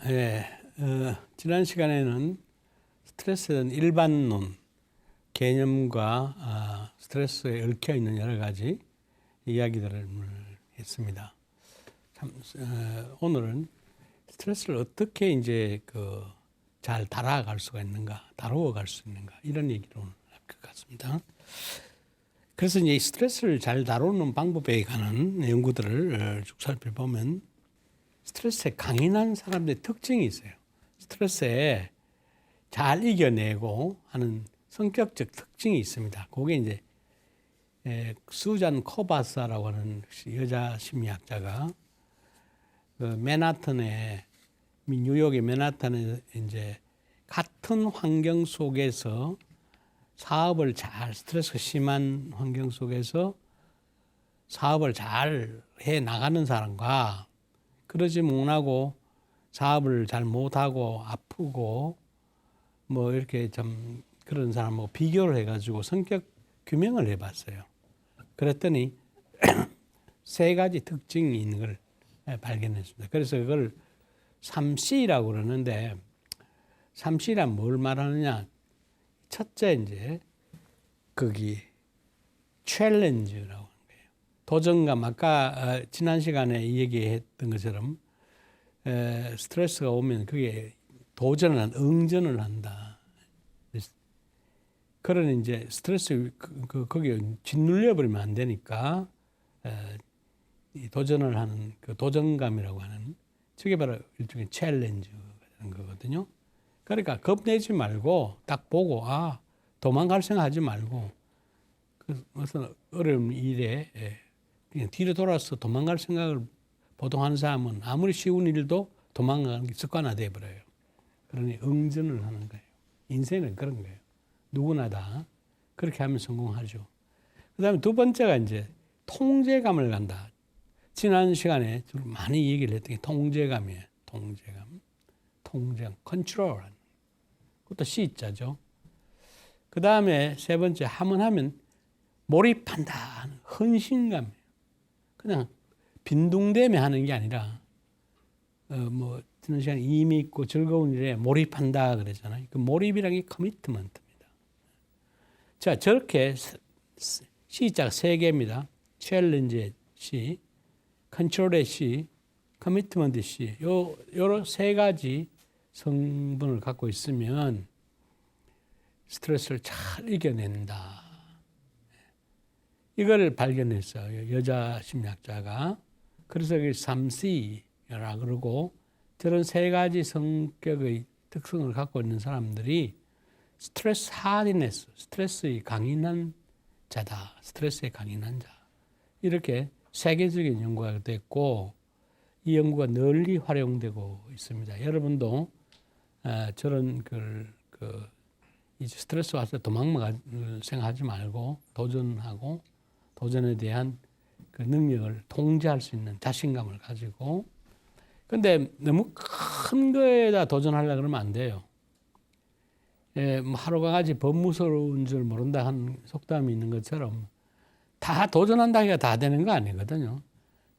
예, 지난 시간에는 스트레스에 대한 일반론, 개념과 스트레스에 얽혀 있는 여러 가지 이야기들을 했습니다. 오늘은 스트레스를 어떻게 이제 잘 다뤄갈 수가 있는가, 다루어 갈 수 있는가, 이런 얘기로 할 것 같습니다. 그래서 이제 스트레스를 잘 다루는 방법에 관한 연구들을 쭉 살펴보면 스트레스에 강인한 사람들의 특징이 있어요. 스트레스에 잘 이겨내고 하는 성격적 특징이 있습니다. 그게 이제 수잔 코바사라고 하는 여자 심리학자가 뉴욕의 맨하탄에 이제 같은 환경 속에서 스트레스가 심한 환경 속에서 사업을 잘 해 나가는 사람과 그러지 못하고 사업을 잘 못하고 아프고 뭐 이렇게 좀 그런 사람하고 비교를 해가지고 성격 규명을 해봤어요. 그랬더니 세 가지 특징이 있는 걸 발견했습니다. 그래서 그걸 3C라고 그러는데 3C란 뭘 말하느냐? 첫째 이제 거기 챌린지라고 하는 거예요. 도전감, 아까 지난 시간에 얘기했던 것처럼 스트레스가 오면 그게 응전을 한다. 그런 이제 스트레스 거기에 짓눌려 버리면 안 되니까 도전을 하는 그 도전감이라고 하는 저게 바로 일종의 챌린지가 되는 거거든요. 그러니까 겁내지 말고 딱 보고 도망갈 생각하지 말고 무슨 어려운 일에 그냥 뒤로 돌아서 도망갈 생각을 보통 하는 사람은 아무리 쉬운 일도 도망가는 게 습관화돼 버려요. 그러니 응전을 하는 거예요. 인생은 그런 거예요. 누구나 다 그렇게 하면 성공하죠. 그다음에 두 번째가 이제 통제감을 간다. 지난 시간에 많이 얘기를 했던 게 통제감이에요. 통제감, 컨트롤. 그것도 C자죠. 그 다음에 세 번째 하면 몰입한다. 헌신감이에요. 그냥 빈둥대며 하는 게 아니라 지난 시간에 의미 있고 즐거운 일에 몰입한다 그랬잖아요. 그 몰입이라는 게 커미트먼트입니다. 자, 저렇게 C자가 세 개입니다. 챌린지의 C, 컨트롤의 C, 커미트먼트의 C. 요런 세 가지 성분을 갖고 있으면 스트레스를 잘 이겨낸다. 이걸 발견했어요. 여자 심리학자가. 그래서 3C라고 그러고 저런 세 가지 성격의 특성을 갖고 있는 사람들이 스트레스 하디네스, 스트레스에 강인한 자다. 스트레스에 강인한 자. 이렇게 세계적인 연구가 됐고 이 연구가 널리 활용되고 있습니다. 여러분도 저런 스트레스 와서 도망갈 생각하지 말고 도전하고 도전에 대한 그 능력을 통제할 수 있는 자신감을 가지고 근데 너무 큰 거에다 도전하려고 그러면 안 돼요. 하루가 가지 법무스러운 줄 모른다 하는 속담이 있는 것처럼 다 도전한다기가 다 되는 거 아니거든요.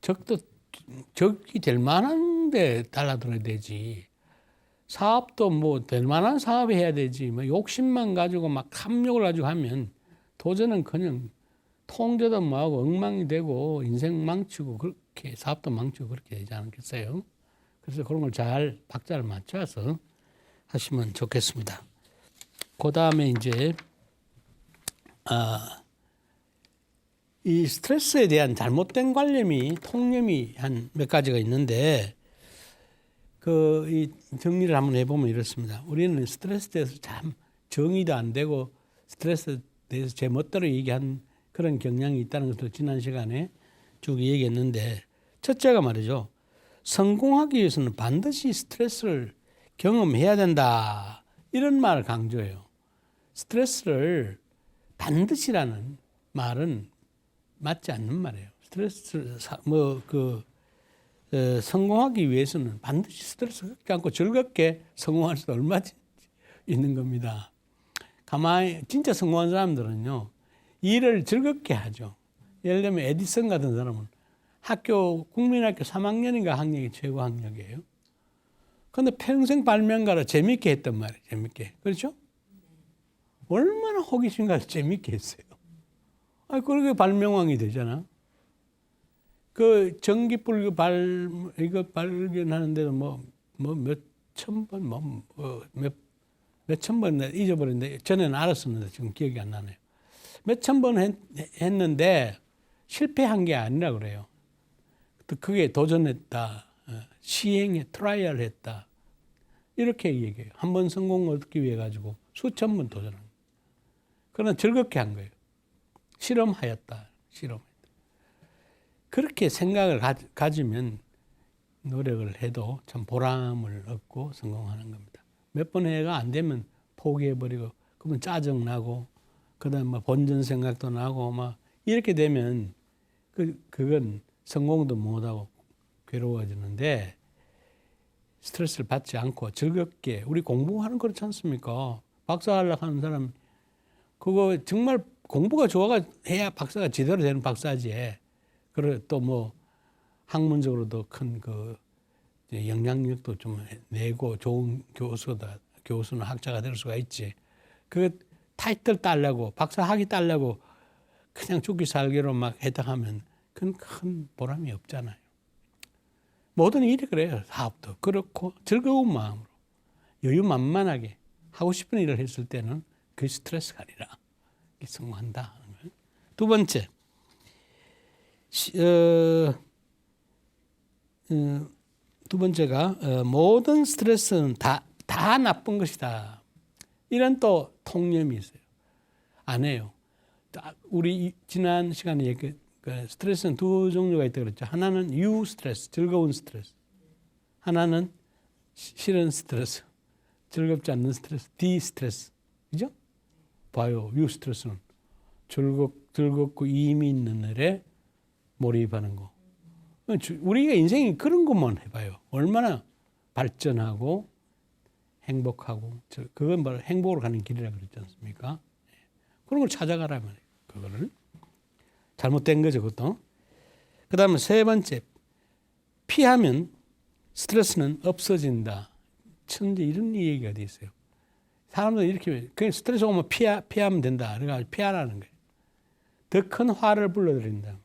적이 될 만한데 달라들어야 되지. 사업도 될 만한 사업을 해야 되지. 욕심만 가지고 막 탐욕을 가지고 하면 도전은 그냥 통제도 뭐하고 엉망이 되고 인생 망치고 그렇게 사업도 망치고 그렇게 되지 않겠어요? 그래서 그런 걸 잘 박자를 맞춰서 하시면 좋겠습니다. 그 다음에 이제 이 스트레스에 대한 잘못된 통념이 한 몇 가지가 있는데 이 정리를 한번 해보면 이렇습니다. 우리는 스트레스에 대해서 참 정의도 안 되고 스트레스에 대해서 제 멋대로 얘기한 그런 경향이 있다는 것도 지난 시간에 쭉 얘기했는데 첫째가 말이죠. 성공하기 위해서는 반드시 스트레스를 경험해야 된다. 이런 말을 강조해요. 스트레스를 반드시라는 말은 맞지 않는 말이에요. 성공하기 위해서는 반드시 스트레스 갖지 않고 즐겁게 성공할 수 얼마든지 있는 겁니다. 가만히 진짜 성공한 사람들은요. 일을 즐겁게 하죠. 예를 들면 에디슨 같은 사람은 국민학교 3학년인가 학력이 최고 학력이에요. 근데 평생 발명가를 재밌게 했단 말이에요. 재밌게. 그렇죠? 얼마나 호기심과 재밌게 했어요. 아, 그렇게 발명왕이 되잖아. 그 전기불 이거 발견하는데도 몇천 번, 몇천 번 잊어버렸는데, 전에는 알았었는데 지금 기억이 안 나네요. 몇천 번 했는데 실패한 게 아니라 그래요. 또 그게 도전했다. 시행에 트라이얼 했다. 이렇게 얘기해요. 한 번 성공을 얻기 위해 가지고 수천 번 도전한 거예요. 그러나 즐겁게 한 거예요. 실험하였다. 실험했다. 그렇게 생각을 가지면 노력을 해도 참 보람을 얻고 성공하는 겁니다. 몇 번 해가 안 되면 포기해버리고, 그러면 짜증나고, 그 다음에 본전 생각도 나고, 막 이렇게 되면 그건 성공도 못하고 괴로워지는데, 스트레스를 받지 않고 즐겁게, 우리 공부하는 거 그렇지 않습니까? 박사 하려고 하는 사람, 그거 정말 공부가 해야 박사가 제대로 되는 박사지. 그리고 또 뭐 학문적으로도 큰 그 영향력도 좀 내고 좋은 교수나 학자가 될 수가 있지. 그 타이틀 따려고, 박사 학위 따려고 그냥 죽기 살기로 막 해당하면 그건 큰 보람이 없잖아요. 모든 일이 그래요. 사업도 그렇고 즐거운 마음으로 여유만만하게 하고 싶은 일을 했을 때는 그게 스트레스가 아니라 성공한다. 두 번째, 두 번째가 모든 스트레스는 다 나쁜 것이다. 이런 또 통념이 있어요. 안 해요. 우리 지난 시간에 스트레스는 두 종류가 있다고 그랬죠. 하나는 유 스트레스, 즐거운 스트레스. 하나는 싫은 스트레스, 즐겁지 않는 스트레스, 디 스트레스. 그죠? 봐요. 유 스트레스는 즐겁고 의미 있는 일에 몰입하는 거. 우리가 인생이 그런 것만 해봐요. 얼마나 발전하고 행복하고, 그건 바로 행복으로 가는 길이라고 그랬지 않습니까? 그런 걸 찾아가라 말이에요. 그거를. 잘못된 거죠, 그것도. 그 다음에 세 번째, 피하면 스트레스는 없어진다. 천재 이런 얘기가 돼 있어요. 사람들은 이렇게, 그냥 스트레스 오면 피하면 된다. 그러니까 피하라는 거예요. 더 큰 화를 불러들인다.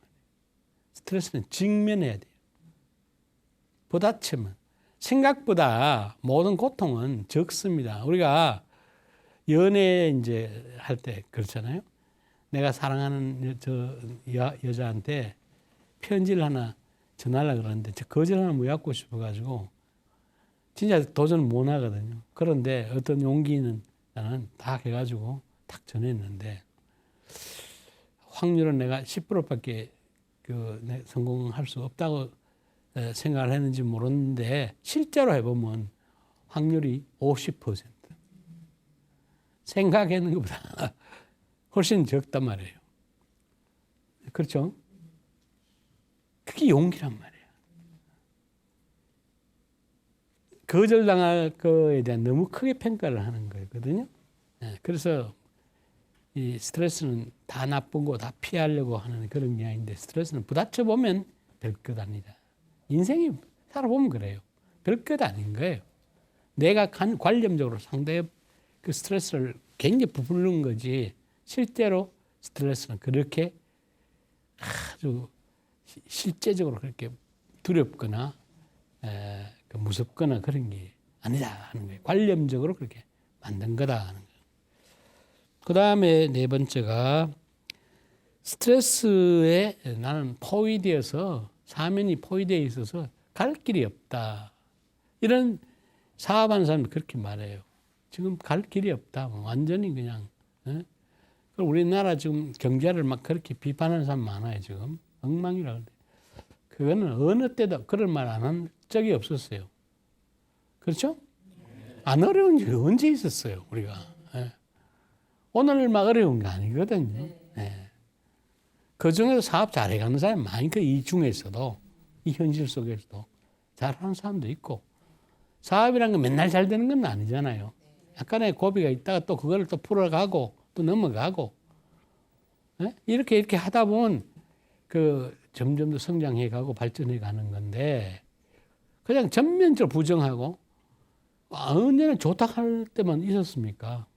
스트레스는 직면해야 돼요. 부딪히면. 생각보다 모든 고통은 적습니다. 우리가 연애 이제 할 때 그렇잖아요. 내가 사랑하는 여자한테 편지를 하나 전하려고 그러는데 거절 하나 못 갖고 싶어가지고 진짜 도전 못 하거든요. 그런데 어떤 용기는 나는 다 해가지고 딱 전했는데 확률은 내가 10%밖에 성공할 수 없다고 생각을 했는지 모르는데 실제로 해보면 확률이 50%. 생각하는 것보다 훨씬 적단 말이에요. 그렇죠? 그게 용기란 말이에요. 거절당할 거에 대한 너무 크게 평가를 하는 거거든요. 그래서 이 스트레스는 다 나쁘고 다 피하려고 하는 그런 게 아닌데 스트레스는 부딪혀보면 별것 아니다. 인생이 살아보면 그래요. 별것 아닌 거예요. 내가 관념적으로 상대의 그 스트레스를 굉장히 부풀는 거지 실제로 스트레스는 그렇게 아주 실제적으로 그렇게 두렵거나 무섭거나 그런 게 아니다 하는 거예요. 관념적으로 그렇게 만든 거다 하는 거예요. 그 다음에 네 번째가 스트레스에 나는 포위되어서 사면이 포위되어 있어서 갈 길이 없다. 이런 사업하는 사람들 그렇게 말해요. 지금 갈 길이 없다. 완전히 그냥. 우리나라 지금 경제를 막 그렇게 비판하는 사람 많아요. 지금 엉망이라고. 그거는 어느 때도 그런 말 안 한 적이 없었어요. 그렇죠? 안 어려운 지 언제 있었어요. 우리가. 오늘 막 어려운 게 아니거든요. 그 중에서 사업 잘해가는 사람이 많이 이 중에서도 이 현실 속에서도 잘하는 사람도 있고 사업이란 건 맨날 잘 되는 건 아니잖아요. 약간의 고비가 있다가 또 그걸 또 풀어가고 또 넘어가고 이렇게 하다 보면 점점 더 성장해가고 발전해가는 건데 그냥 전면적으로 부정하고 언제나 좋다 할 때만 있었습니까?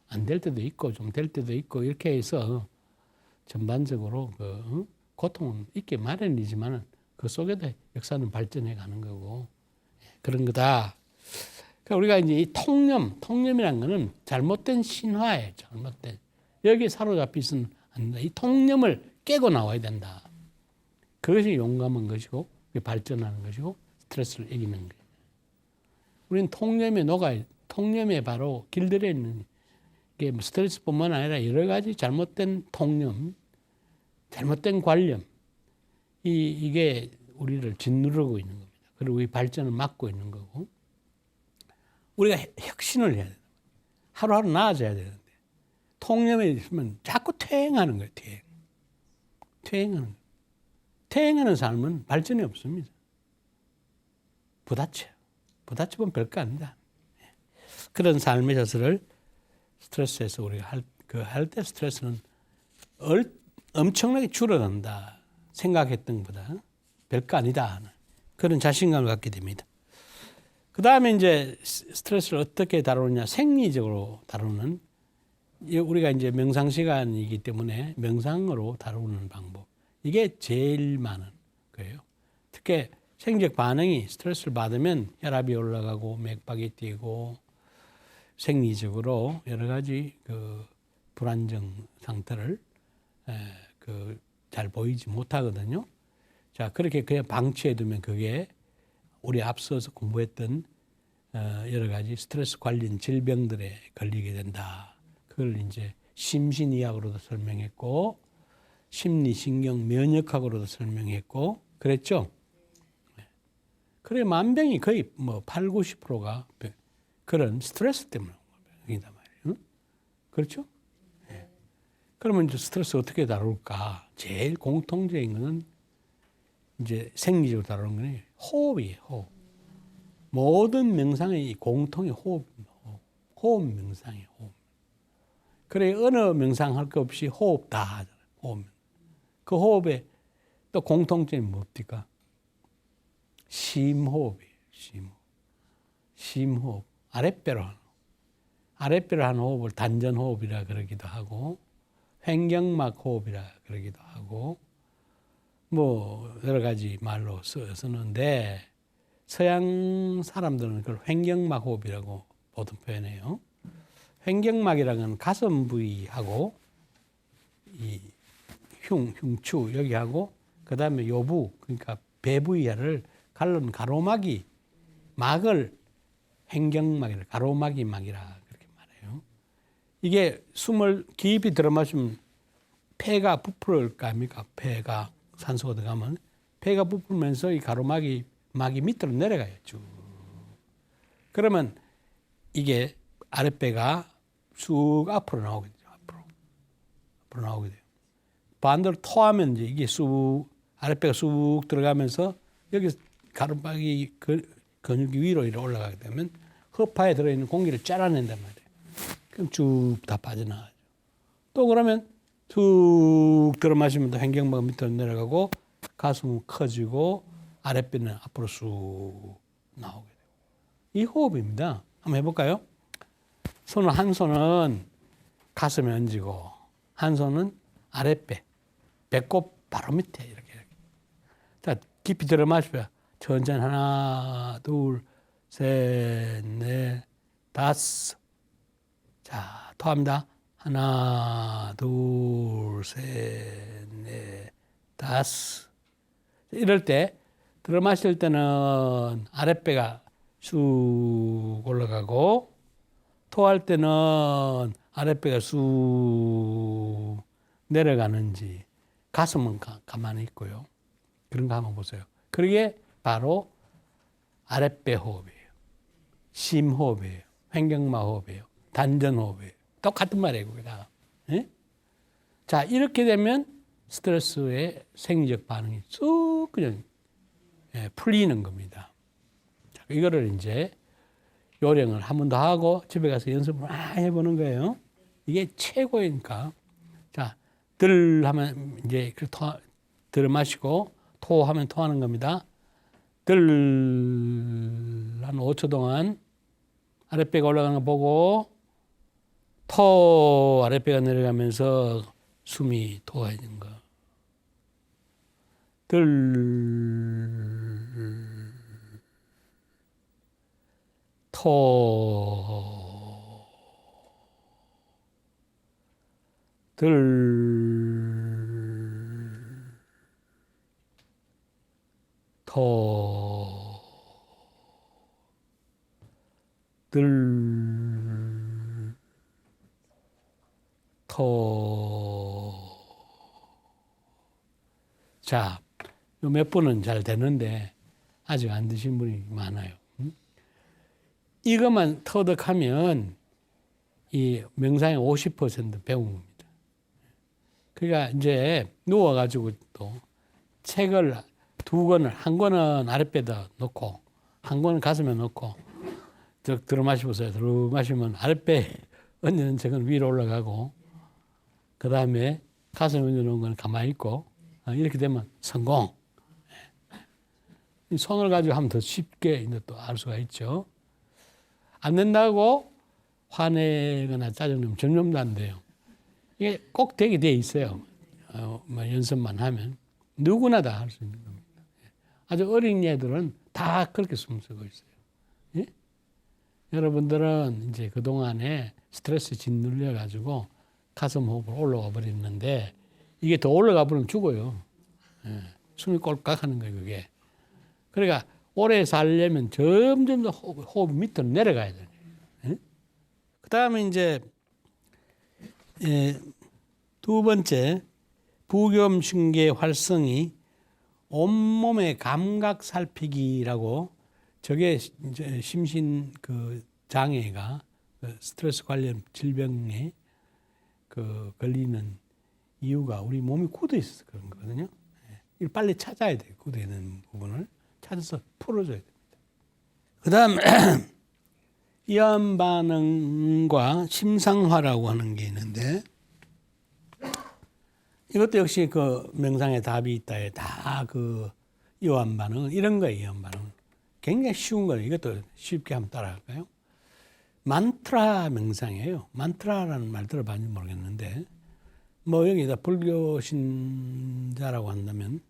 안 될 때도 있고 좀 될 때도 있고 이렇게 해서 전반적으로 그 고통은 있게 마련이지만 그 속에도 역사는 발전해 가는 거고 그런 거다. 그러니까 우리가 이제 이 통념이란 거는 잘못된 신화예요. 잘못된. 여기에 사로잡혀 있으면 안 된다. 이 통념을 깨고 나와야 된다. 그것이 용감한 것이고 발전하는 것이고 스트레스를 이기는 거예요. 우리는 통념에 바로 길들여 있는 게 스트레스뿐만 아니라 여러 가지 잘못된 통념, 잘못된 관념, 이게 우리를 짓누르고 있는 겁니다. 그리고 우리 발전을 막고 있는 거고, 우리가 혁신을 해야 돼요. 하루하루 나아져야 되는데, 통념에 있으면 자꾸 퇴행하는 거예요, 퇴행하는 삶은 발전이 없습니다. 부딪히면 별거 아니다. 그런 삶의 젖을 스트레스에서 우리가 할 때 스트레스는 엄청나게 줄어든다. 생각했던 것보다 별거 아니다. 그런 자신감을 갖게 됩니다. 그 다음에 이제 스트레스를 어떻게 다루느냐. 생리적으로 다루는, 우리가 이제 명상 시간이기 때문에 명상으로 다루는 방법. 이게 제일 많은 거예요. 특히 생리적 반응이 스트레스를 받으면 혈압이 올라가고 맥박이 뛰고 생리적으로 여러 가지 그 불안정 상태를 잘 보이지 못하거든요. 자, 그렇게 그냥 방치해두면 그게 우리 앞서서 공부했던 여러 가지 스트레스 관련 질병들에 걸리게 된다. 그걸 이제 심신의학으로도 설명했고, 심리신경 면역학으로도 설명했고, 그랬죠? 그래, 만병이 거의 뭐 8, 90%가 그런 스트레스 때문에 이다 말이에요. 그렇죠? 네. 그러면 이제 스트레스 어떻게 다룰까? 제일 공통적인 거는 이제 생리적으로 다루는 거는 호흡이에요. 호흡. 모든 명상의 공통의 호흡입니다. 호흡 명상이에요. 호흡. 그래, 어느 명상할 것 없이 호흡 다 하잖아요. 호흡. 그 호흡에 또 공통점이 뭡니까? 심호흡이에요. 심호흡. 아랫배로 하는 호흡을 단전호흡이라 그러기도 하고, 횡격막 호흡이라 그러기도 하고, 뭐 여러 가지 말로 쓰는데, 서양 사람들은 그걸 횡격막 호흡이라고 보통 표현해요. 횡격막이라는 건 가슴 부위하고 이 흉추 여기하고 그 다음에 요부, 그러니까 배 부위를 가른 가로막이 막을 횡격막이라, 가로막이 막이라 그렇게 말해요. 이게 숨을 깊이 들어 마시면 폐가 부풀을 거 아닙니까? 폐가 산소가 들어가면 폐가 부풀면서 이 가로막이 밑으로 내려가요. 쭉. 그러면 이게 아랫배가 쑥 앞으로 나오게 되죠. 앞으로 나오게 돼요. 반대로 토하면 이제 이게 아랫배가 쑥 들어가면서 여기 가로막이 근육이 위로 올라가게 되면 허파에 들어있는 공기를 짜라낸단 말이에요. 그럼 쭉 다 빠져나가죠. 또 그러면 쭉 들어 마시면 또 횡격막 밑으로 내려가고 가슴은 커지고 아랫배는 앞으로 쑥 나오게 돼요. 이 호흡입니다. 한번 해볼까요? 한 손은 가슴에 얹고 한 손은 아랫배, 배꼽 바로 밑에 이렇게. 자, 깊이 들어 마시고요. 천천히 하나, 둘, 셋, 넷, 다섯. 자, 토합니다. 하나, 둘, 셋, 넷, 다섯. 이럴 때 들어 마실 때는 아랫배가 쑥 올라가고, 토할 때는 아랫배가 쑥 내려가는지, 가슴은 가만히 있고요. 그런 거 한번 보세요. 그게 바로 아랫배 호흡이에요. 심호흡이에요. 횡격막 호흡이에요. 단전 호흡이에요. 똑같은 말이에요. 거기다가. 네? 자, 이렇게 되면 스트레스의 생리적 반응이 쑥 그냥 풀리는 겁니다. 자, 이거를 이제 요령을 한 번 더 하고 집에 가서 연습을 많이 해보는 거예요. 이게 최고이니까. 자, 들 하면 이제 들 마시고 토하면 토하는 겁니다. 들 한 5초 동안 아랫배가 올라가는 거 보고 토 아랫배가 내려가면서 숨이 도와지는 거. 토 토 자, 요 몇 번은 잘 되는데 아직 안 드신 분이 많아요. 이것만 터득하면 이 명상의 50% 배운 겁니다. 그러니까 이제 누워가지고 또 책을 두 권을, 한 권은 아랫배에다 놓고 한 권은 가슴에 놓고 들어 마시보세요. 들어 마시면 아랫배 얹는 책은 위로 올라가고 그 다음에 가슴에 얹어놓은 건 가만히 있고 이렇게 되면 성공. 이 손을 가지고 하면 더 쉽게 이제 또 알 수가 있죠. 안 된다고 화내거나 짜증내면 점점도 안 돼요. 이게 꼭 되게 돼 있어요. 연습만 하면 누구나 다 할 수 있는 겁니다. 아주 어린 애들은 다 그렇게 숨쉬고 있어요. 예? 여러분들은 이제 그 동안에 스트레스 짓눌려 가지고 가슴 호흡으로 올라가 버리는데 이게 더 올라가 버리면 죽어요. 예. 숨이 꼴깍하는 거예요, 그게. 그러니까 오래 살려면 점점 더 호흡 밑으로 내려가야 돼요. 예? 그 다음에 이제 두 번째 부교음신계 활성이 온몸의 감각 살피기라고 저게 이제 심신 그 장애가 스트레스 관련 질병에 그 걸리는 이유가 우리 몸이 굳어 있어서 그런 거거든요. 이걸 빨리 찾아야 돼요. 굳어 있는 부분을 찾아서 풀어줘야 됩니다. 그다음 이완 반응과 심상화라고 하는 게 있는데 이것도 역시 그 명상의 답이 있다에 다 그 이완 반응은 이런 거예요. 이완 반응은 굉장히 쉬운 거예요. 이것도 쉽게 한번 따라갈까요? 만트라 명상이에요. 만트라라는 말 들어봤는지 모르겠는데 뭐 여기다 불교 신자라고 한다면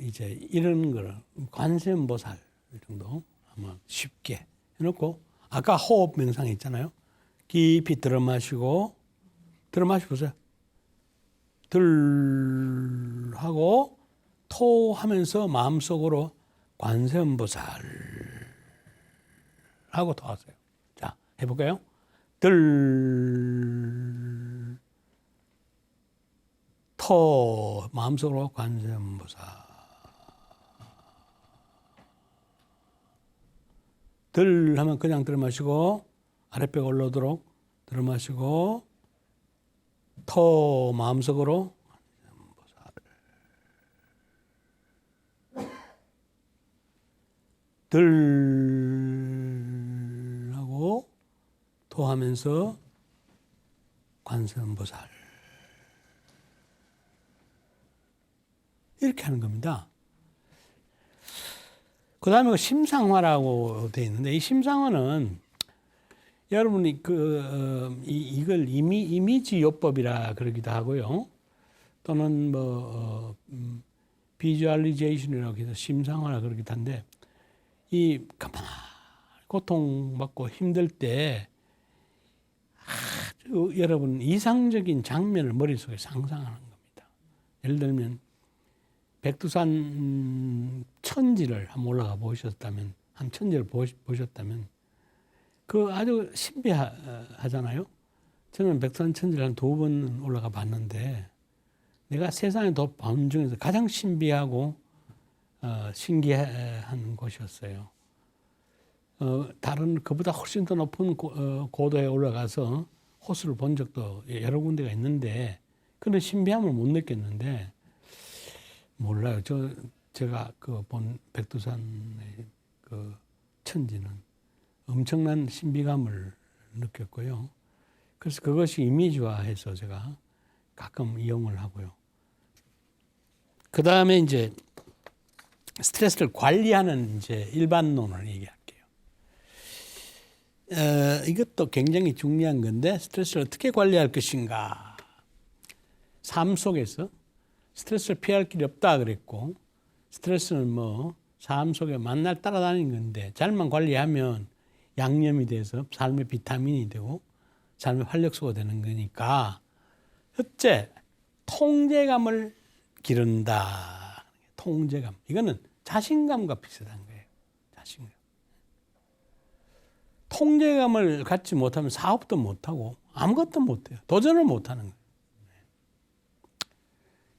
이제 이런 거를 관세음보살 정도 아마 쉽게 해놓고 아까 호흡 명상 있잖아요. 깊이 들어 마시고 보세요. 들 하고 토 하면서 마음속으로 관세음보살 하고 토하세요. 자, 해볼까요? 들 토 마음속으로 관세음보살 들 하면 그냥 들어 마시고 아랫배가 올라오도록 들어 마시고 토 마음속으로 들 하고 토하면서 관세음보살 이렇게 하는 겁니다. 그 다음에 심상화라고 되어 있는데 이 심상화는 여러분이 이걸 이미지 요법이라 그러기도 하고요. 또는 비주얼리제이션이라고 해서 심상화라 그러기도 한데 이 가만히 고통받고 힘들 때 아주 여러분 이상적인 장면을 머릿속에 상상하는 겁니다. 예를 들면 백두산 천지를 한번 올라가 보셨다면 한 천지를 보셨다면 그 아주 신비하잖아요. 저는 백두산 천지를 한 2번 올라가 봤는데 내가 세상에 본 중에서 가장 신비하고 신기한 곳이었어요. 다른 그보다 훨씬 더 높은 고도에 올라가서 호수를 본 적도 여러 군데가 있는데 그런 신비함을 못 느꼈는데 몰라요. 제가 본 백두산의 그 천지는 엄청난 신비감을 느꼈고요. 그래서 그것이 이미지화해서 제가 가끔 이용을 하고요. 그 다음에 이제 스트레스를 관리하는 이제 일반론을 얘기할게요. 이것도 굉장히 중요한 건데 스트레스를 어떻게 관리할 것인가. 삶 속에서 스트레스를 피할 길이 없다 그랬고 스트레스는 뭐 삶 속에 만날 따라다니는 건데 잘만 관리하면 양념이 돼서 삶의 비타민이 되고 삶의 활력소가 되는 거니까 첫째, 통제감을 기른다. 통제감. 이거는 자신감과 비슷한 거예요. 자신감. 통제감을 갖지 못하면 사업도 못하고 아무것도 못해요. 도전을 못하는 거예요.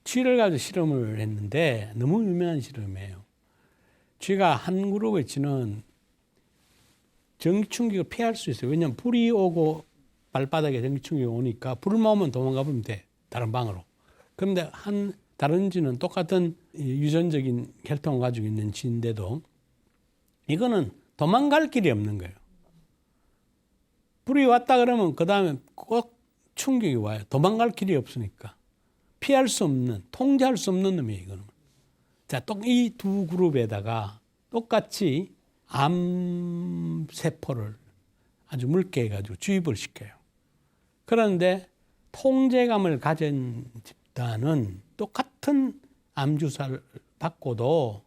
쥐를 가지고 실험을 했는데 너무 유명한 실험이에요. 쥐가 한 그룹의 쥐는 전기 충격을 피할 수 있어요. 왜냐하면 불이 오고 발바닥에 전기 충격이 오니까 불만 오면 도망가 보면 돼. 다른 방으로. 그런데 다른 쥐는 똑같은 유전적인 혈통을 가지고 있는 쥐인데도 이거는 도망갈 길이 없는 거예요. 불이 왔다 그러면 그 다음에 꼭 충격이 와요. 도망갈 길이 없으니까. 피할 수 없는, 통제할 수 없는 놈이에요, 이거는. 자, 또 이 두 그룹에다가 똑같이 암세포를 아주 묽게 해가지고 주입을 시켜요. 그런데 통제감을 가진 집단은 똑같은 암주사를 받고도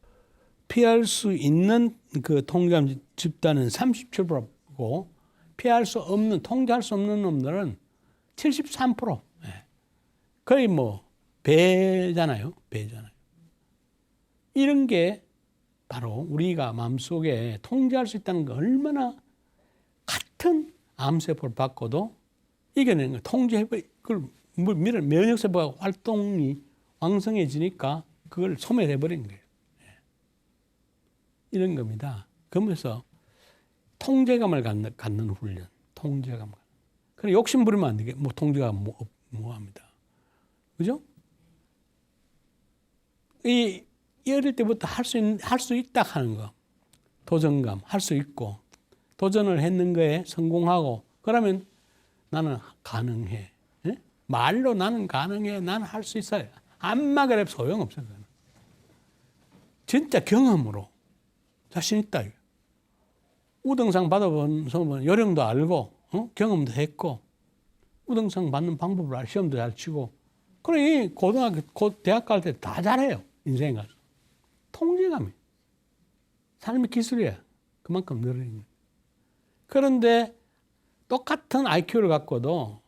피할 수 있는 그 통제감 집단은 37%고 피할 수 없는, 통제할 수 없는 놈들은 73%. 거의 뭐 배잖아요. 이런 게 바로 우리가 마음속에 통제할 수 있다는 거 얼마나 같은 암세포를 받고도 이겨내는 거예요. 그걸 면역세포가 활동이 왕성해지니까 그걸 소멸해버린 거예요. 이런 겁니다. 그러면서 통제감을 갖는 훈련, 통제감. 그래 욕심 부리면 안 되게 뭐 통제감 뭐합니다. 그죠? 이 어릴 때부터 할 수 있다 하는 거, 도전감, 할 수 있고, 도전을 했는 거에 성공하고, 그러면 나는 가능해. 예? 말로 나는 가능해, 나는 할 수 있어요. 암만 그래도 소용없어요. 진짜 경험으로 자신 있다. 우등상 받아본 사람은 요령도 알고, 경험도 했고, 우등상 받는 방법을 알고, 시험도 잘 치고, 그래, 대학 갈 때 다 잘해요. 인생에 가서. 통제감이. 삶의 기술이야. 그만큼 늘어있는 거예요. 그런데 똑같은 IQ를 갖고도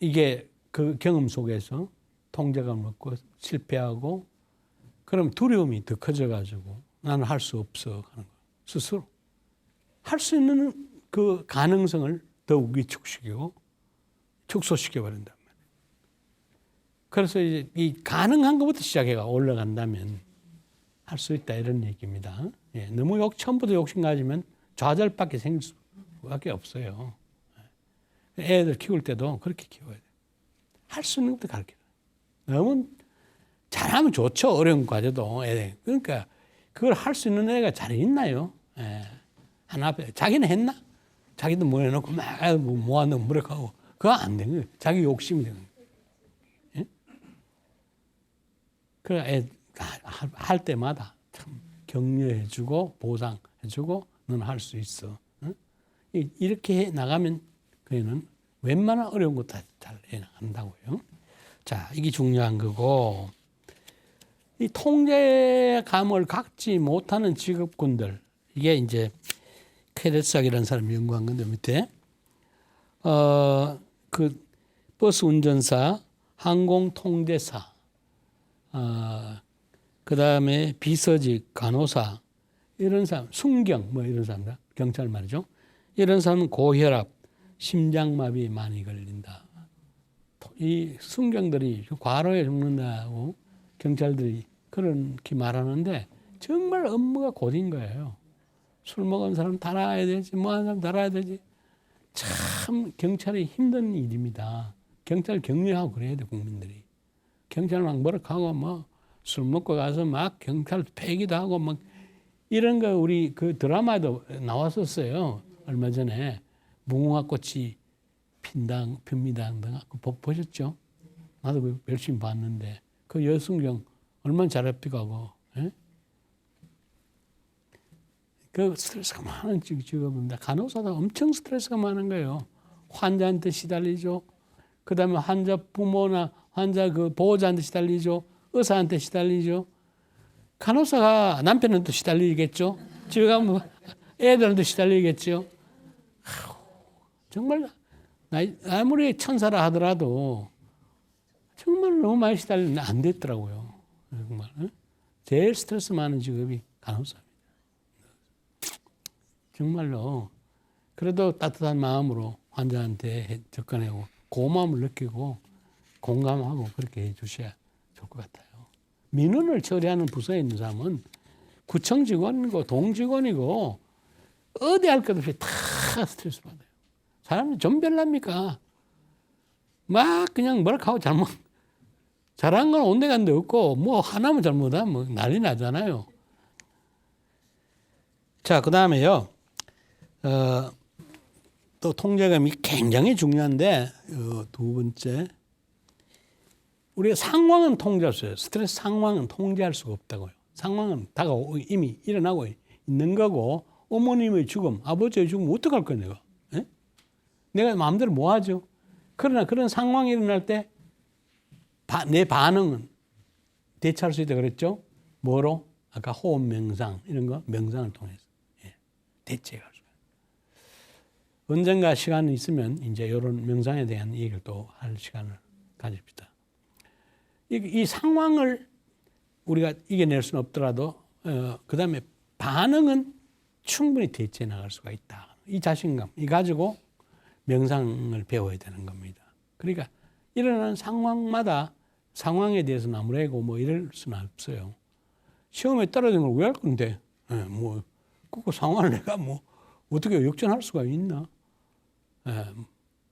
이게 그 경험 속에서 통제감을 얻고 실패하고 그럼 두려움이 더 커져가지고 나는 할 수 없어 하는 거예요. 스스로. 할 수 있는 그 가능성을 더욱 위축시키고 축소시켜버린단 말이에요. 그래서 이제 이 가능한 것부터 시작해가 올라간다면 할 수 있다 이런 얘기입니다. 예, 너무 처음부터 욕심 가지면 좌절밖에 생길 수밖에 없어요. 애들 키울 때도 그렇게 키워야 돼요. 할 수 있는 것부터 가르쳐요. 너무 잘하면 좋죠. 어려운 과제도. 애. 그러니까 그걸 할 수 있는 애가 잘 있나요? 예. 하나 앞에 자기는 했나? 자기도 뭐 해놓고 막 모아놓고 무력하고 그거 안 되는 거예요. 자기 욕심이 되는 거예요. 예? 그래 애 할 때마다 참 격려해주고 보상해주고 너는 할 수 있어. 이렇게 해 나가면 그애는 웬만한 어려운 것도 잘 해나간다고요. 자, 이게 중요한 거고 이 통제감을 갖지 못하는 직업군들 이게 이제 케레삭이라는 사람이 연구한 건데 밑에 그 버스 운전사, 항공 통제사, 그 다음에 비서직, 간호사 이런 사람, 순경 뭐 이런 사람들, 경찰 말이죠. 이런 사람은 고혈압, 심장마비 많이 걸린다. 이 순경들이 과로에 죽는다고 경찰들이 그렇게 말하는데 정말 업무가 고된 거예요. 술 먹은 사람 달아야 되지, 뭐 하는 사람 달아야 되지. 참 경찰이 힘든 일입니다. 경찰 격려하고 그래야 돼 국민들이. 경찰 막 뭐라고 뭐 술 먹고 가서 막 경찰 패기도 하고 막 이런 거 우리 그 드라마도 나왔었어요. 얼마 전에 무궁화꽃이 핍니다 등 보셨죠? 나도 열심히 봤는데 그 여순경 얼마나 잘합니까? 예? 그 스트레스가 많은 직업입니다. 간호사도 엄청 스트레스가 많은 거예요. 환자한테 시달리죠. 그다음에 환자 부모나 환자 그 보호자한테 시달리죠. 의사한테 시달리죠. 간호사가 남편한테 시달리겠죠. 집에 가면 애들한테 시달리겠죠. 정말 아무리 천사라 하더라도 정말 너무 많이 시달리는데 안 됐더라고요. 정말 제일 스트레스 많은 직업이 간호사입니다. 정말로 그래도 따뜻한 마음으로 환자한테 접근하고 고마움을 느끼고 공감하고 그렇게 해 주셔야 좋을 것 같아요. 민원을 처리하는 부서에 있는 사람은 구청 직원이고 동직원이고 어디 할 것 없이 다 스트레스 받아요. 사람이 전별납니까? 막 그냥 뭐라 하고 잘한 건 온데간데 없고 뭐 하나만 잘못하면 뭐 난리 나잖아요. 자, 그 다음에요. 또 통제감이 굉장히 중요한데 두 번째 우리가 상황은 통제할 수 있어요. 스트레스 상황은 통제할 수가 없다고요. 상황은 이미 일어나고 있는 거고 어머님의 죽음, 아버지의 죽음 어떡할 거야 내가? 에? 내가 마음대로 뭐 하죠? 그러나 그런 상황이 일어날 때 내 반응은 대처할 수 있다 그랬죠? 뭐로? 아까 호흡 명상 이런 거 명상을 통해서 대체할 수 있어요. 언젠가 시간이 있으면 이제 이런 명상에 대한 얘기를 또 할 시간을 가집시다. 이 상황을 우리가 이겨낼 수는 없더라도 그 다음에 반응은 충분히 대체해 나갈 수가 있다. 이 자신감, 이 가지고 명상을 배워야 되는 겁니다. 그러니까 일어나는 상황마다 상황에 대해서 나무래고 뭐 이럴 수는 없어요. 시험에 떨어진 걸 왜 할 건데? 뭐 그 상황을 내가 뭐 어떻게 역전할 수가 있나?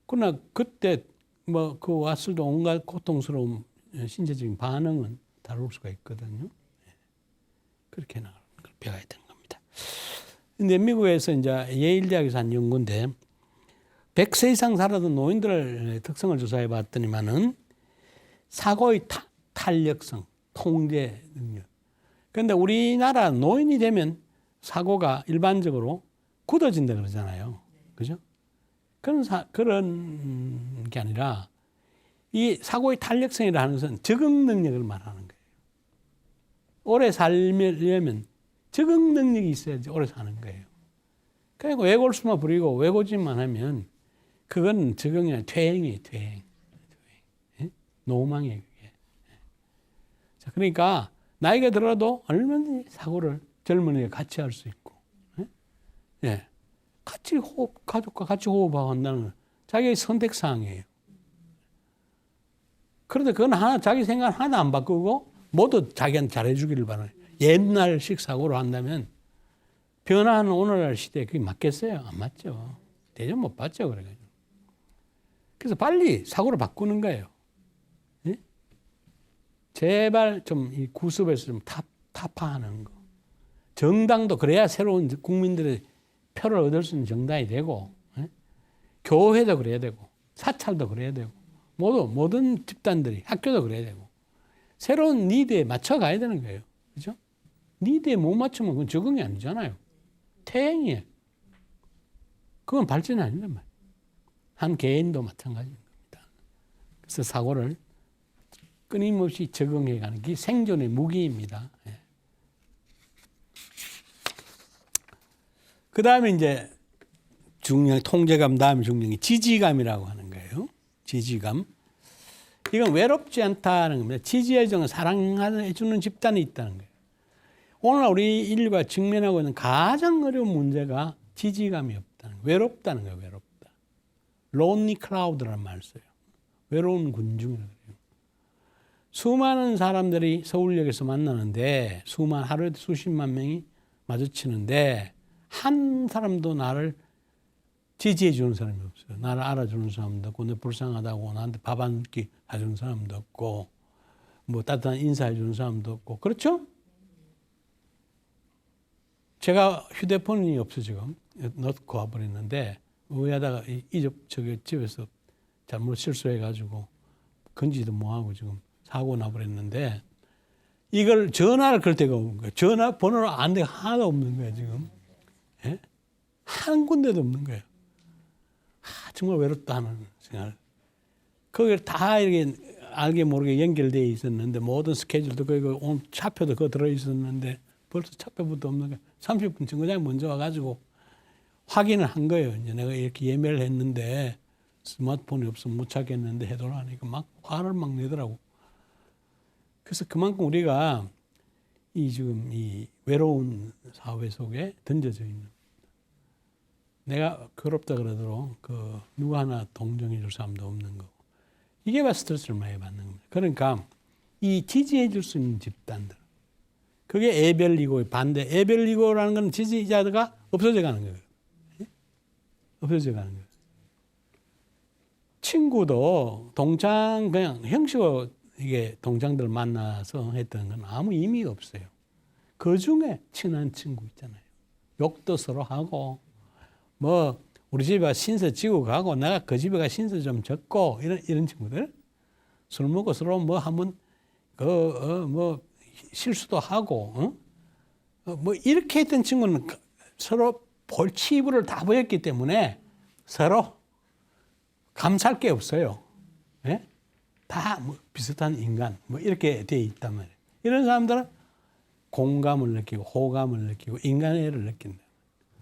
그러나 그때 뭐 그 왔을 때 온갖 고통스러운 신체적인 반응은 다룰 수가 있거든요. 그렇게 나가는 걸 배워야 되는 겁니다. 근데 미국에서 이제 예일 대학에서 한 연구인데 100세 이상 살아도 노인들의 특성을 조사해 봤더니만은 사고의 탄력성, 통제 능력. 그런데 우리나라 노인이 되면 사고가 일반적으로 굳어진다 그러잖아요. 그죠? 그런 게 아니라 이 사고의 탄력성이라는 것은 적응 능력을 말하는 거예요. 오래 살려면 적응 능력이 있어야지 오래 사는 거예요. 그러니까 외골수만 부리고 외고짓만 하면 그건 적응이 아니라 퇴행이에요. 퇴행. 노망이에요. 그게. 자, 그러니까 나이가 들어도 얼마든지 사고를 젊은이가 같이 할 수 있고 같이 가족과 같이 호흡하고 한다는 건 자기의 선택사항이에요. 그런데 그건 자기 생각 하나 안 바꾸고 모두 자기한테 잘해주기를 바라요. 옛날식 사고로 한다면 변화하는 오늘날 시대에 그게 맞겠어요? 안 맞죠. 대접 못 받죠. 그래가지고. 그래서 빨리 사고를 바꾸는 거예요. 예? 제발 좀 이 구습에서 좀 타파하는 거. 정당도 그래야 새로운 국민들의 표를 얻을 수 있는 정당이 되고, 교회도 그래야 되고, 사찰도 그래야 되고, 모든 집단들이 학교도 그래야 되고, 새로운 니드에 맞춰가야 되는 거예요. 그죠? 니드에 못 맞추면 그건 적응이 아니잖아요. 퇴행이에요. 그건 발전이 아닌단 말이에요. 한 개인도 마찬가지인 겁니다. 그래서 사고를 끊임없이 적응해가는 게 생존의 무기입니다. 그 다음에 이제 통제감 다음에 중요한 게 지지감이라고 하는 거예요. 지지감. 이건 외롭지 않다는 겁니다. 지지해주는 사랑해주는 집단이 있다는 거예요. 오늘 우리 인류가 직면하고 있는 가장 어려운 문제가 지지감이 없다는 거예요. 외롭다는 거예요. 외롭다. lonely crowd라는 말을 써요. 외로운 군중이라고 해요. 수많은 사람들이 서울역에서 만나는데 하루에 수십만 명이 마주치는데 한 사람도 나를 지지해 주는 사람이 없어요. 나를 알아주는 사람도 없고, 내 불쌍하다고 나한테 밥 한 끼 사주는 사람도 없고, 뭐 따뜻한 인사해 주는 사람도 없고, 그렇죠? 제가 휴대폰이 없어 지금 넣고 와버렸는데 의하다가 집에서 잘못 실수해가지고 건지도 뭐하고 지금 사고 나버렸는데 이걸 전화를 걸 데가 없는 거예요. 전화 번호를 안 돼 하나도 없는 거예요 지금. 예? 한 군데도 없는 거예요. 정말 외롭다 하는 생각을. 거기를 다 이렇게 알게 모르게 연결되어 있었는데 모든 스케줄도 거기 오늘 차표도 그거 들어 있었는데 벌써 차표부터 없는 거예요. 30분 정거장에 먼저 와가지고 확인을 한 거예요. 이제 내가 이렇게 예매를 했는데 스마트폰이 없으면 못 찾겠는데 해달라니까 막 화를 막 내더라고. 그래서 그만큼 우리가 지금 이 외로운 사회 속에 던져져 있는, 내가 괴롭다 그러도록 누구 하나 동정해 줄 사람도 없는 거고, 이게 바 스트레스를 많이 받는 겁니다. 그러니까 이 지지해 줄 수 있는 집단들, 그게 에벨리고의 반대. 에벨리고라는 건 지지자가 없어져 가는 거예요. 없어져 가는 거예요. 친구도 동창 그냥 형식으로 이게 동창들 만나서 했던 건 아무 의미가 없어요. 그 중에 친한 친구 있잖아요. 욕도 서로 하고, 뭐 우리 집에 신세 지고 가고 내가 그 집에 가 신세 좀 졌고 이런 친구들, 술 먹고 서로 뭐 한번 뭐 실수도 하고 뭐 이렇게 했던 친구는 서로 볼치불을 다 보였기 때문에 서로 감사할 게 없어요. 예? 다 뭐 비슷한 인간 뭐 이렇게 돼 있단 말이에요. 이런 사람들은 공감을 느끼고 호감을 느끼고 인간애를 느낀다.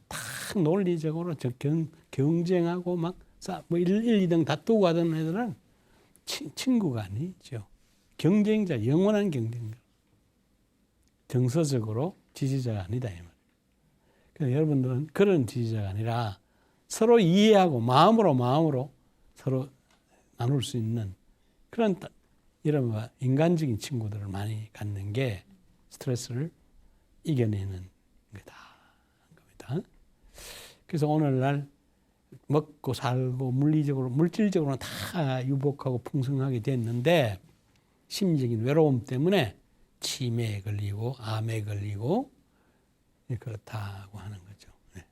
다 논리적으로 경쟁하고 막 뭐 1, 2등 다투고 하던 애들은 친구가 아니죠. 경쟁자, 영원한 경쟁자. 정서적으로 지지자가 아니다 이 말이에요. 그래서 여러분들은 그런 지지자가 아니라 서로 이해하고 마음으로 서로 나눌 수 있는 그런 이런 인간적인 친구들을 많이 갖는 게 스트레스를 이겨내는 겁니다. 그래서 오늘날 먹고 살고 물질적으로는 다 유복하고 풍성하게 됐는데 심리적인 외로움 때문에 치매에 걸리고 암에 걸리고 그렇다고 하는 거죠. 네.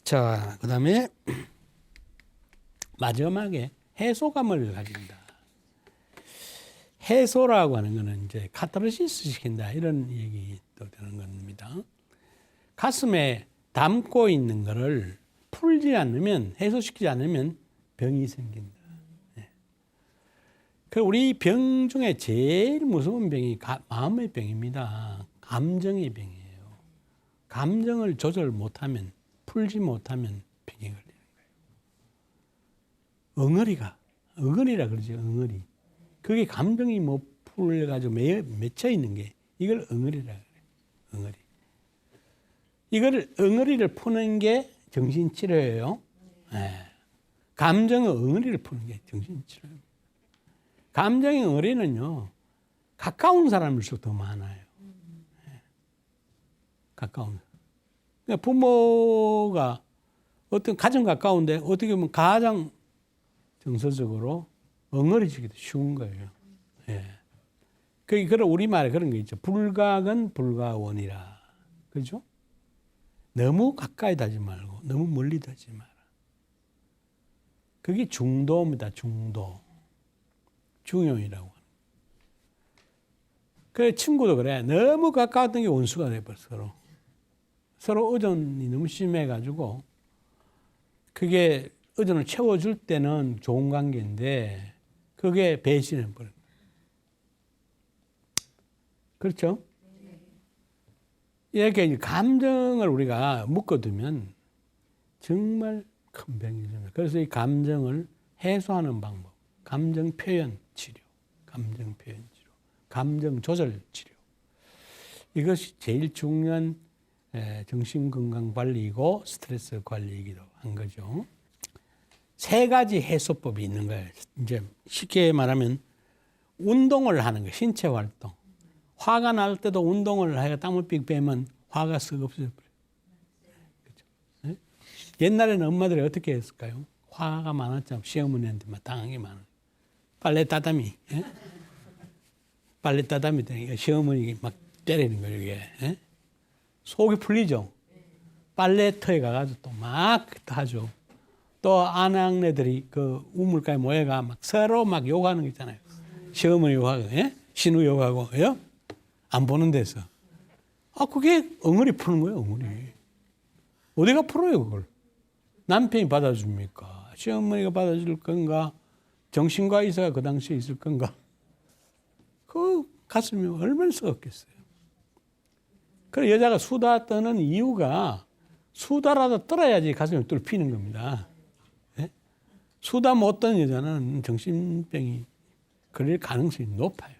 자, 그 다음에 마지막에 해소감을 가진다. 해소라고 하는 거는 이제 카타르시스 시킨다 이런 얘기도 되는 겁니다. 가슴에 담고 있는 거를 풀지 않으면, 해소시키지 않으면 병이 생긴다. 네. 그 우리 병 중에 제일 무서운 병이 마음의 병입니다. 감정의 병이에요. 감정을 조절 못하면, 풀지 못하면 병이 걸리는 거예요. 응어리라 그러죠. 응어리. 그게 감정이 못 풀려가지고 맺혀 있는 게 이걸 응어리라 그래요. 응어리. 이걸 응어리를 푸는 게 정신치료예요. 네. 감정의 응어리를 푸는 게 정신치료예요. 감정의 응어리는요, 가까운 사람일수록 더 많아요. 네. 가까운. 그러니까 부모가 어떤 가장 가까운데 어떻게 보면 가장 정서적으로 엉어리지기도 쉬운 거예요. 예. 그런 우리말에 그런 거 있죠. 불각은 불가원이라. 그죠? 너무 가까이 다지 말고 너무 멀리 다지 마라. 그게 중도입니다. 중도. 중용이라고. 그래 친구도 그래. 너무 가까웠던 게 원수가 돼버려. 서로 의존이 너무 심해가지고 그게 의존을 채워줄 때는 좋은 관계인데 그게 배신해버려요. 그렇죠? 이렇게 감정을 우리가 묶어두면 정말 큰 병이 됩니다. 그래서 이 감정을 해소하는 방법, 감정 표현 치료, 감정 표현 치료, 감정 조절 치료. 이것이 제일 중요한 정신건강 관리이고 스트레스 관리이기도 한 거죠. 3가지 해소법이 있는 거예요. 이제 쉽게 말하면 운동을 하는 거예요. 신체 활동. 화가 날 때도 운동을 해야 땀을 삑 빼면 화가 쓱 없어져 버려요. 그렇죠? 네? 옛날에는 엄마들이 어떻게 했을까요? 화가 많았잖아요. 시어머니한테 막 당한 게 많아요. 빨래 따다미. 예? 빨래 따다미 때문에 시어머니 막 때리는 거예요. 이게. 예? 속이 풀리죠. 빨래터에 가가지고 또 막 하죠. 또 아낙네들이 그 우물가에 모여가 막 서로 막 욕하는 거 있잖아요. 시어머니 욕하고, 예? 신우 욕하고, 예? 안 보는 데서. 그게 엉어리 푸는 거예요, 엉어리. 어디가 풀어요, 그걸? 남편이 받아줍니까? 시어머니가 받아줄 건가? 정신과 의사가 그 당시에 있을 건가? 그 가슴이 얼마나 썩었겠어요. 그래서 여자가 수다 떠는 이유가 수다라도 떨어야지 가슴이 뚫히는 겁니다. 예? 수다 못 떠는 여자는 정신병이 걸릴 가능성이 높아요.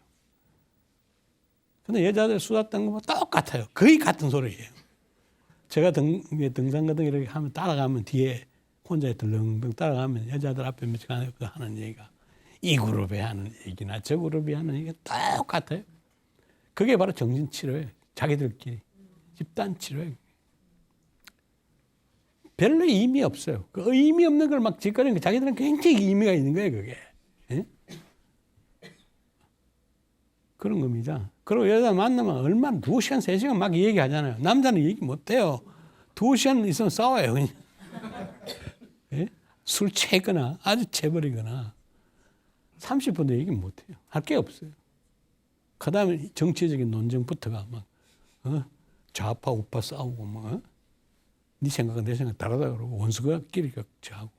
근데 여자들 수다 떠는 것과 똑같아요. 거의 같은 소리예요. 제가 등산 같은 거 이렇게 하면 따라가면 뒤에 혼자 덜렁덜렁 따라가면 여자들 앞에 며칠 하는 얘기가 이 그룹이 하는 얘기나 저 그룹이 하는 얘기가 똑같아요. 그게 바로 정신치료예요. 자기들끼리. 집단치료예요. 별로 의미 없어요. 그 의미 없는 걸 막 짓거리는 게 자기들은 굉장히 의미가 있는 거예요, 그게. 예? 그런 겁니다. 그리고 여자 만나면 얼마나 2시간, 3시간 막 얘기하잖아요. 남자는 얘기 못 해요. 2시간 있으면 싸워요, 그냥. 예? 술 채거나 아주 채버리거나 30분도 얘기 못 해요. 할 게 없어요. 그 다음에 정치적인 논쟁부터가 막, 좌파, 우파 싸우고, 막, 네 생각은 내 생각 다르다 그러고, 원수가끼리 격차하고.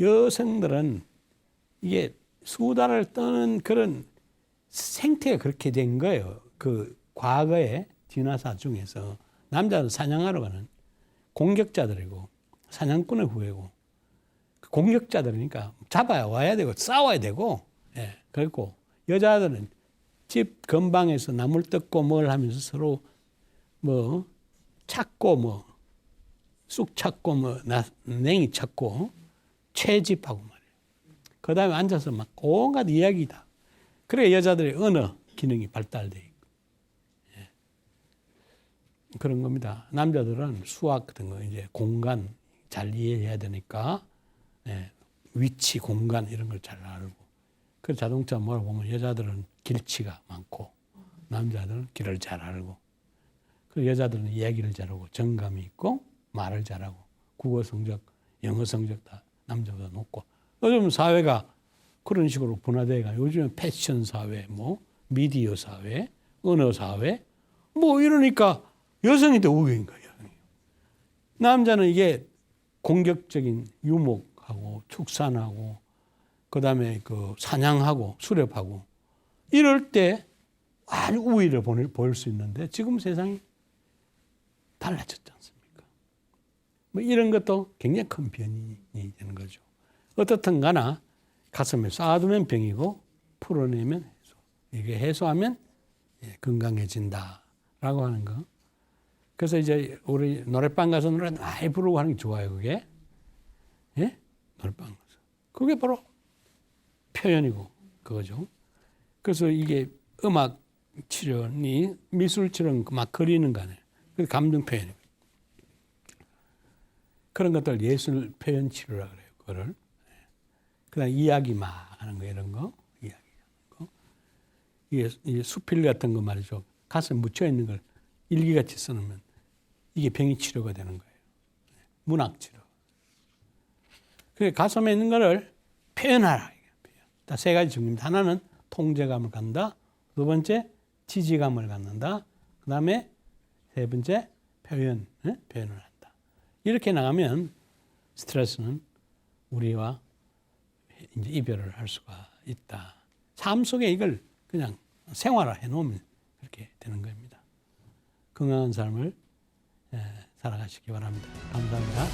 여성들은 이게 수다를 떠는 그런 생태가 그렇게 된 거예요. 그 과거의 진화사 중에서 남자는 사냥하러 가는 공격자들이고 사냥꾼의 후예고 공격자들이니까 잡아야 와야 되고 싸워야 되고 예. 그리고 여자들은 집 근방에서 나물 뜯고 뭘 하면서 서로 뭐 찾고 뭐 쑥 찾고 뭐 냉이 찾고 채집하고 말이에요. 그 다음에 앉아서 막 온갖 이야기다. 그래 여자들의 언어 기능이 발달돼 있고 예. 그런 겁니다. 남자들은 수학 같은 거 이제 공간 잘 이해해야 되니까 예. 위치, 공간 이런 걸 잘 알고. 그래서 자동차 몰아보면 여자들은 길치가 많고 남자들은 길을 잘 알고. 그리고 여자들은 이야기를 잘하고 정감이 있고 말을 잘하고 국어 성적, 영어 성적 다 남자보다 높고. 요즘 사회가 그런 식으로 분화돼가 요즘은 패션 사회, 뭐 미디어 사회, 언어 사회, 뭐 이러니까 여성이 더 우위인 거예요. 남자는 이게 공격적인 유목하고 축산하고 그다음에 그 사냥하고 수렵하고 이럴 때 아주 우위를 보일 수 있는데 지금 세상이 달라졌지 않습니까? 뭐 이런 것도 굉장히 큰 변이 되는 거죠. 어떻든 가나 가슴에 쌓아두면 병이고 풀어내면 해소. 이게 해소하면 건강해진다라고 하는 거. 그래서 이제 우리 노래방 가서 노래 많이 부르고 하는 게 좋아요, 그게. 예? 노래방 가서. 그게 바로 표현이고 그거죠. 그래서 이게 음악 치료니 미술 치료는 막 그리는 거 아니에요. 그 감정 표현이고. 그런 것들 예술 표현 치료라 그래요. 그거를. 그다음 이야기 막 하는 거 이런 거. 이야기 하는 거. 이게 수필 같은 거 말이죠. 가슴에 묻혀 있는 걸 일기같이 써놓으면 이게 병이 치료가 되는 거예요. 문학 치료. 그 가슴에 있는 거를 표현하라. 다 세 가지 중입니다. 하나는 통제감을 갖는다. 두 번째 지지감을 갖는다. 그 다음에 세 번째 표현을 한다. 이렇게 나가면 스트레스는 우리와 이제 이별을 할 수가 있다. 삶 속에 이걸 그냥 생활화해 놓으면 그렇게 되는 겁니다. 건강한 삶을 살아가시기 바랍니다. 감사합니다.